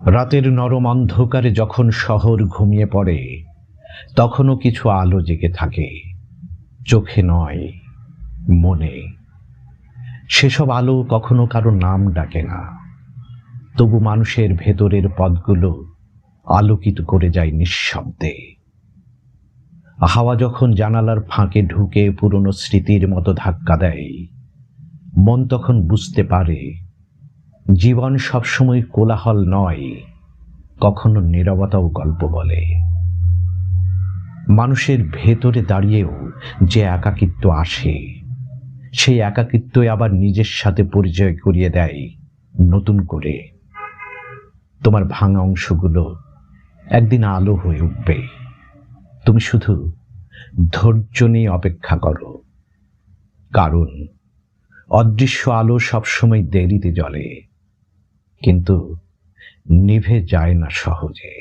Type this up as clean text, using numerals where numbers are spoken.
রাতের নরম অন্ধকারে যখন শহর ঘুমিয়ে পড়ে, তখনও কিছু আলো জেগে থাকে, চোখে নয়, মনে। সেসব আলো কখনো কারো নাম ডাকে না, তবু মানুষের ভেতরের পথগুলো আলোকিত করে যায় নিঃশব্দে। হাওয়া যখন জানালার ফাঁকে ঢুকে পুরনো স্মৃতির মতো ধাক্কা দেয়, মন তখন বুঝতে পারে জীবন সবসময় কোলাহল নয়, কখনো নীরবতাও গল্প বলে। মানুষের ভেতরে দাঁড়িয়েও যে একাকিত্ব আসে, সেই একাকিত্বই আবার নিজের সাথে পরিচয় করিয়ে দেয় নতুন করে। তোমার ভাঙা অংশগুলো একদিন আলো হয়ে উঠবে, তুমি শুধু ধৈর্য নিয়ে অপেক্ষা করো, কারণ অদৃশ্য আলো সবসময় দেরিতে জ্বলে, কিন্তু নিভে যায় না সহজে।